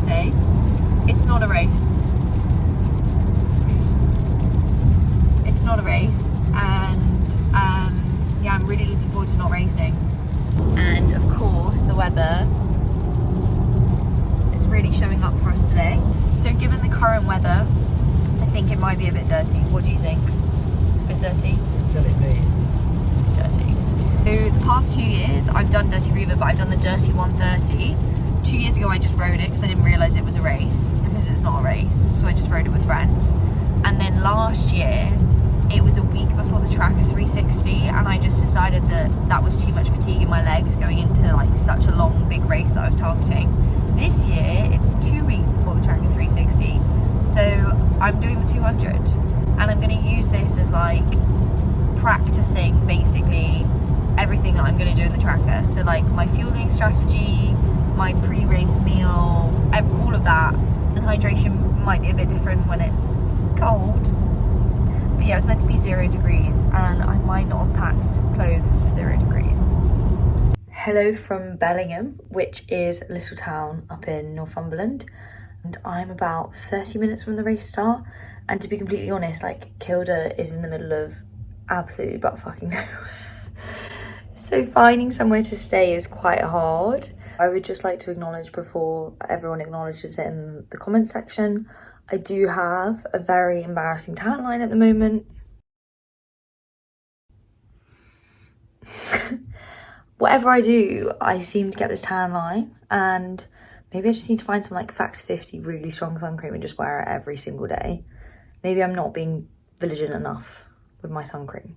say, it's not a race. It's not a race, and yeah, I'm really looking forward to not racing. And of course, the weather is really showing up for us today. So given the current weather, I think it might be a bit dirty. What do you think? A bit dirty? Telling me. Dirty. So the past 2 years, I've done Dirty Reiver, but I've done the Dirty 130. 2 years ago, I just rode it because I didn't realise it was a race, because it's not a race, so I just rode it with friends. And then last year, it was a week before the Tracker 360, and I just decided that that was too much fatigue in my legs going into like such a long, big race that I was targeting. This year, it's 2 weeks before the Tracker 360, so I'm doing the 200, and I'm going to use this as like practicing basically everything that I'm going to do in the Tracker. So like my fueling strategy, my pre-race meal, all of that, and hydration might be a bit different when it's cold. But yeah, it was meant to be 0 degrees, and I might not have packed clothes for 0 degrees. Hello from Bellingham, which is a little town up in Northumberland, and I'm about 30 minutes from the race start. And to be completely honest, like, Kilda is in the middle of absolutely butt fucking nowhere. So finding somewhere to stay is quite hard. I would just like to acknowledge, before everyone acknowledges it in the comment section, I do have a very embarrassing tan line at the moment. Whatever I do, I seem to get this tan line, and maybe I just need to find some like Fax 50 really strong sun cream and just wear it every single day. Maybe I'm not being vigilant enough with my sun cream,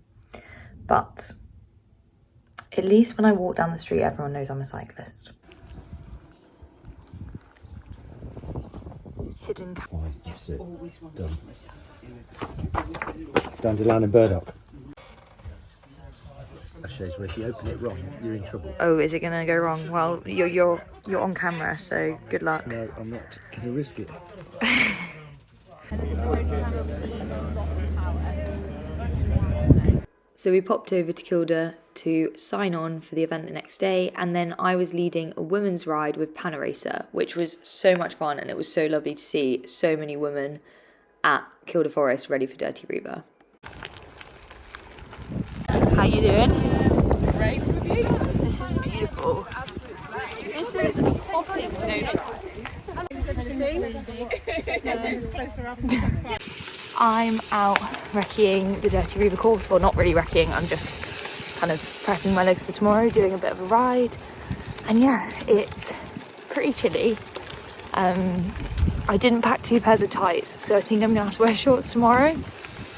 but at least when I walk down the street, everyone knows I'm a cyclist. Hidden Fine, that's it. Done. Dandelion and burdock. That shows where if you open it wrong, you're in trouble. Oh, is it gonna go wrong? Well, you're on camera, so good luck. No, I'm not gonna risk it. So we popped over to Kilda to sign on for the event the next day, and then I was leading a women's ride with Panaracer, which was so much fun, and it was so lovely to see so many women at Kilda Forest ready for Dirty Reiver. How you doing? Great reviews. This is beautiful. This is popping. I'm out recceing the Dirty Reiver course. Well, not really recceing, I'm just kind of prepping my legs for tomorrow, doing a bit of a ride. And yeah, it's pretty chilly. I didn't pack 2 pairs of tights, so I think I'm gonna have to wear shorts tomorrow.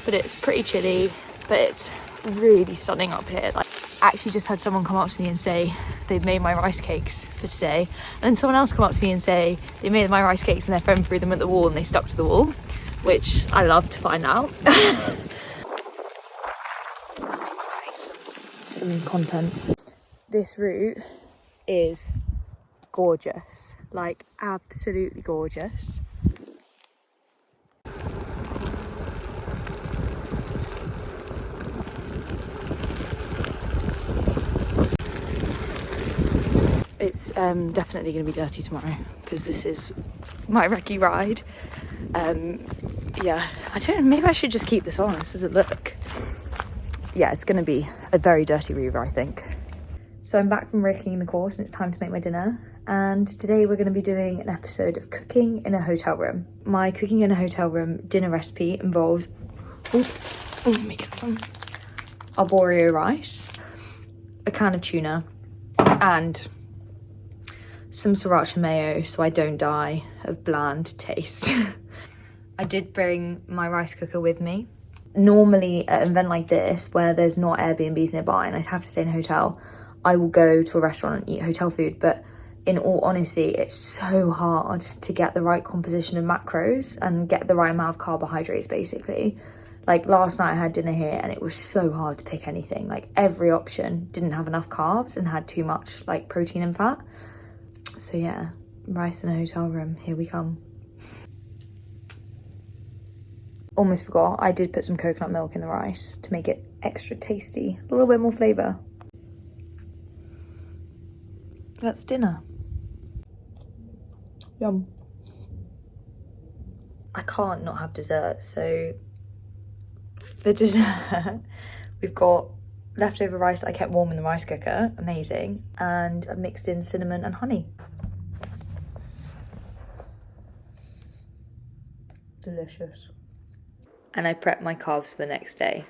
But it's pretty chilly, but it's really stunning up here. Like, I actually just had someone come up to me and say they've made my rice cakes for today, and then someone else come up to me and say they made my rice cakes and their friend threw them at the wall and they stuck to the wall, which I love to find out. some content. This route is gorgeous, like absolutely gorgeous. It's definitely going to be dirty tomorrow because this is my recce ride. Yeah, I don't know, maybe I should just keep this on. This is a look. Yeah, it's going to be a very dirty Reiver, I think. So I'm back from recceing the course and it's time to make my dinner. And today we're going to be doing an episode of cooking in a hotel room. My cooking in a hotel room dinner recipe involves, let me get some arborio rice, a can of tuna, and some sriracha mayo so I don't die of bland taste. I did bring my rice cooker with me. Normally at an event like this where there's not Airbnbs nearby and I have to stay in a hotel, I will go to a restaurant and eat hotel food, but in all honesty, it's so hard to get the right composition of macros and get the right amount of carbohydrates, basically. Like last night I had dinner here and it was so hard to pick anything. Like every option didn't have enough carbs and had too much like protein and fat. So yeah, rice in a hotel room, here we come. Almost forgot, I did put some coconut milk in the rice to make it extra tasty, a little bit more flavour. That's dinner. Yum. I can't not have dessert, so for dessert we've got leftover rice that I kept warm in the rice cooker, amazing, and I've mixed in cinnamon and honey. Delicious. And I prep my carbs for the next day.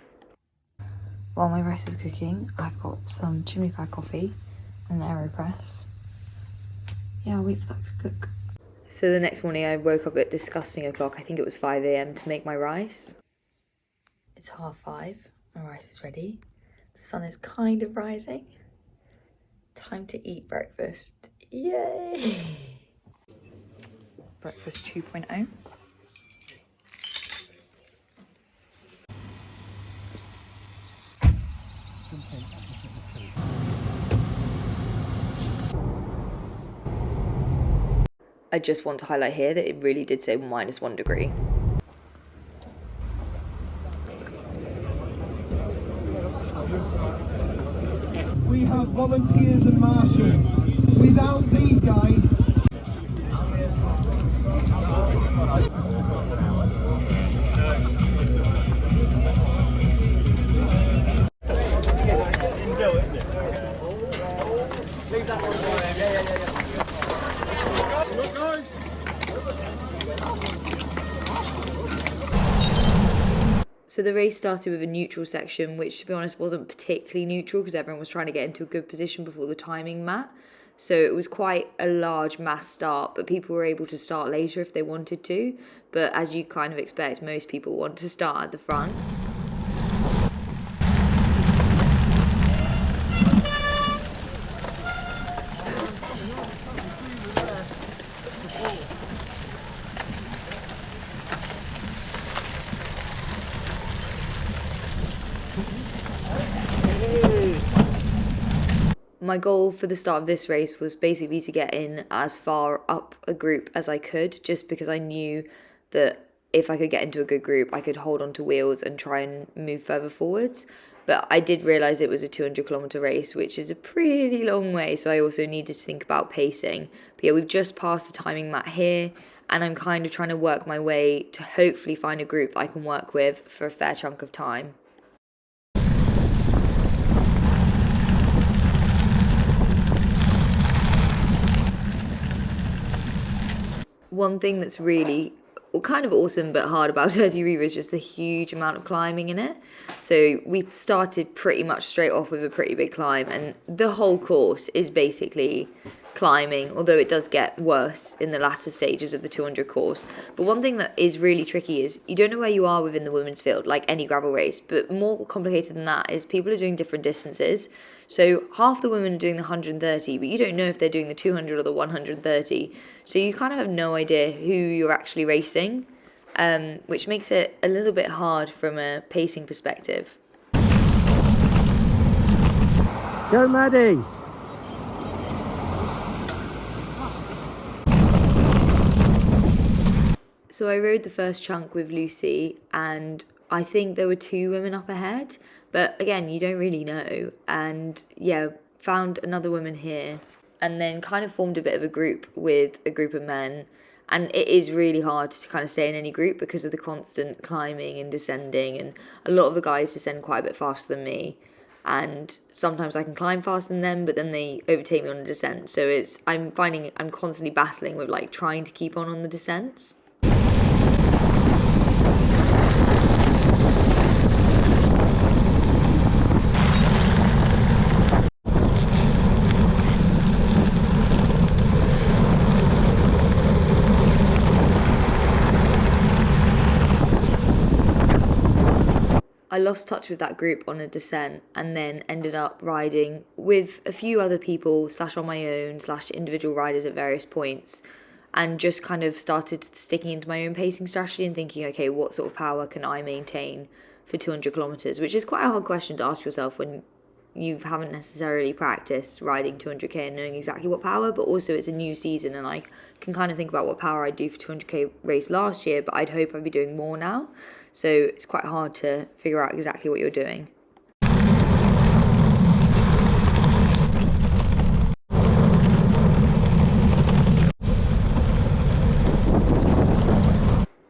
While my rice is cooking, I've got some chimney fat coffee and an AeroPress. Yeah, I'll wait for that to cook. So the next morning I woke up at disgusting o'clock, I think it was 5 AM, to make my rice. It's 5:30, my rice is ready. The sun is kind of rising. Time to eat breakfast. Yay! Breakfast 2.0. I just want to highlight here that it really did say -1 degree. We have volunteers and marshals. Without these guys... So the race started with a neutral section, which to be honest wasn't particularly neutral because everyone was trying to get into a good position before the timing mat. So it was quite a large mass start, but people were able to start later if they wanted to. But as you kind of expect, most people want to start at the front. My goal for the start of this race was basically to get in as far up a group as I could, just because I knew that if I could get into a good group, I could hold on to wheels and try and move further forwards. But I did realise it was a 200-kilometre race, which is a pretty long way, so I also needed to think about pacing. But yeah, we've just passed the timing mat here, and I'm kind of trying to work my way to hopefully find a group I can work with for a fair chunk of time. One thing that's really kind of awesome but hard about Dirty Reiver is just the huge amount of climbing in it. So we started pretty much straight off with a pretty big climb, and the whole course is basically climbing, although it does get worse in the latter stages of the 200 course. But one thing that is really tricky is you don't know where you are within the women's field, like any gravel race, but more complicated than that is people are doing different distances. So half the women are doing the 130, but you don't know if they're doing the 200 or the 130. So you kind of have no idea who you're actually racing, which makes it a little bit hard from a pacing perspective. Go, Maddie! So I rode the first chunk with Lucy, and I think there were 2 women up ahead, but again, you don't really know. And yeah, found another woman here, and then kind of formed a bit of a group with a group of men. And it is really hard to kind of stay in any group because of the constant climbing and descending, and a lot of the guys descend quite a bit faster than me. And sometimes I can climb faster than them, but then they overtake me on the descent. So I'm finding I'm constantly battling with like trying to keep on the descents. I lost touch with that group on a descent and then ended up riding with a few other people / on my own / individual riders at various points, and just kind of started sticking into my own pacing strategy and thinking, okay, what sort of power can I maintain for 200 kilometres, which is quite a hard question to ask yourself when you haven't necessarily practiced riding 200k and knowing exactly what power, but also it's a new season and I can kind of think about what power I'd do for 200k race last year, but I'd hope I'd be doing more now. So it's quite hard to figure out exactly what you're doing.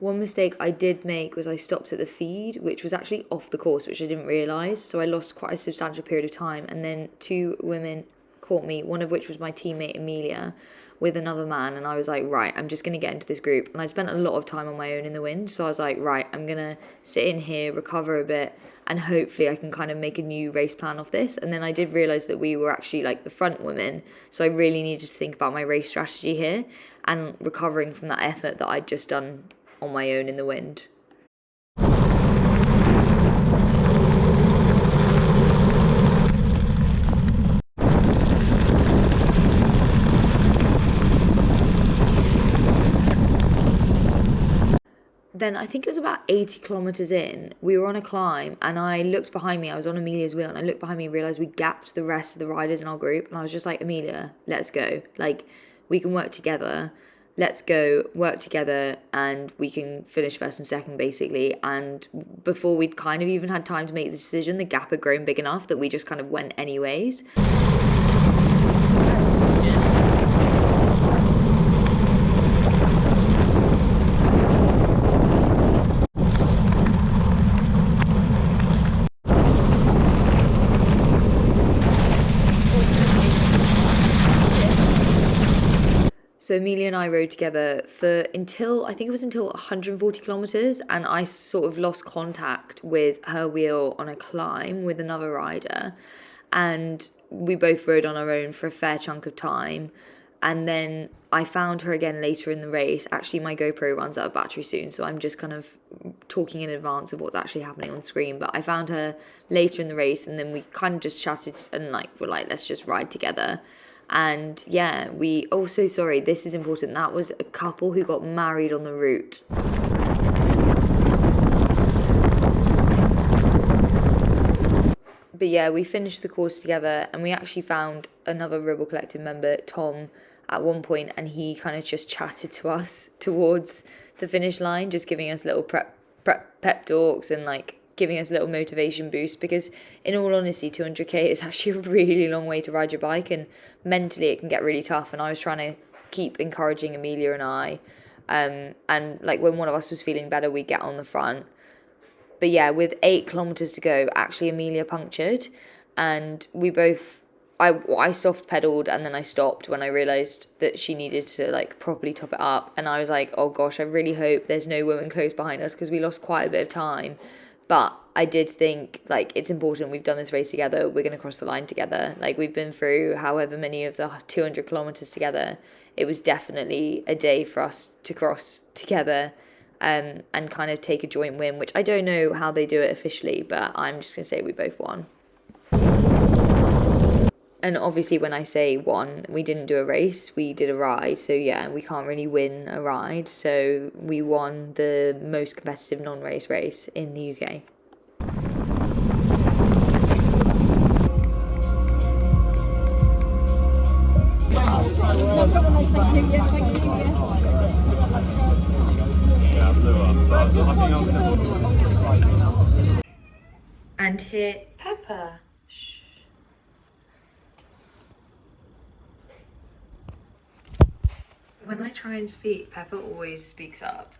One mistake I did make was I stopped at the feed, which was actually off the course, which I didn't realise. So I lost quite a substantial period of time. And then 2 women caught me, one of which was my teammate Amelia, with another man. And I was like, right, I'm just going to get into this group. And I'd spent a lot of time on my own in the wind. So I was like, right, I'm going to sit in here, recover a bit, and hopefully I can kind of make a new race plan off this. And then I did realise that we were actually like the front women. So I really needed to think about my race strategy here and recovering from that effort that I'd just done on my own in the wind. Then I think it was about 80 kilometres in, we were on a climb and I looked behind me, I was on Amelia's wheel and I looked behind me and realised we gapped the rest of the riders in our group and I was just like, Amelia, let's go. Like, we can work together. Let's go work together and we can finish first and second basically. And before we'd kind of even had time to make the decision, the gap had grown big enough that we just kind of went anyways. So Amelia and I rode together for until 140 kilometres, and I sort of lost contact with her wheel on a climb with another rider, and we both rode on our own for a fair chunk of time. And then I found her again later in the race. Actually, my GoPro runs out of battery soon, so I'm just kind of talking in advance of what's actually happening on screen. But I found her later in the race, and then we kind of just chatted and were like, let's just ride together. And yeah, this is important, that was a couple who got married on the route. But yeah, we finished the course together and we actually found another Ribble Collective member, Tom, at one point, and he kind of just chatted to us towards the finish line, just giving us little pep talks and giving us a little motivation boost, because in all honesty 200k is actually a really long way to ride your bike and mentally it can get really tough. And I was trying to keep encouraging Amelia and I, and when one of us was feeling better we'd get on the front. But yeah, with 8 kilometers to go, actually Amelia punctured and I soft pedaled and then I stopped when I realised that she needed to properly top it up. And I was like, oh gosh, I really hope there's no women close behind us because we lost quite a bit of time. But I did think, it's important, we've done this race together, we're going to cross the line together. We've been through however many of the 200 kilometres together. It was definitely a day for us to cross together and kind of take a joint win, which I don't know how they do it officially, but I'm just going to say we both won. And obviously when I say won, we didn't do a race, we did a ride. So yeah, we can't really win a ride. So we won the most competitive non-race race in the UK. And here, Pepper. When I try and speak, Pepper always speaks up.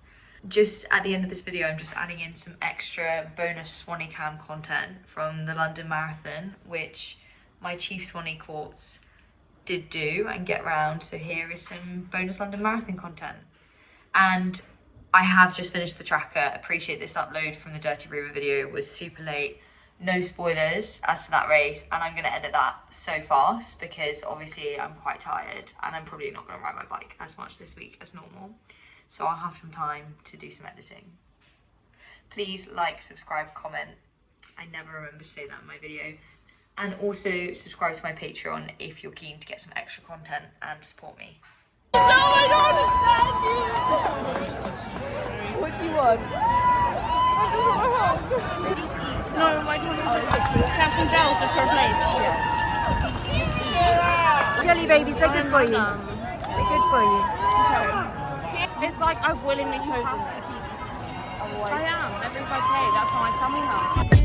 Just at the end of this video, I'm just adding in some extra bonus Swanee Cam content from the London Marathon, which my Chief Swanee Quartz did do and get round. So here is some bonus London Marathon content. And I have just finished the tracker. Appreciate this upload from the Dirty Reiver video was super late. No spoilers as to that race, and I'm going to edit that so fast because obviously I'm quite tired and I'm probably not going to ride my bike as much this week as normal, so I'll have some time to do some editing. Please like, subscribe, comment. I never remember to say that in my video. And also subscribe to my Patreon if you're keen to get some extra content and support me. No, I don't understand you! What do you want? No, my tummy is just Captain Bell's just her place. Yeah. Jelly babies, they're good for you. They're good for you. Okay. It's like I've willingly chosen this. I am. Everything's okay. That's how my tummy hurts.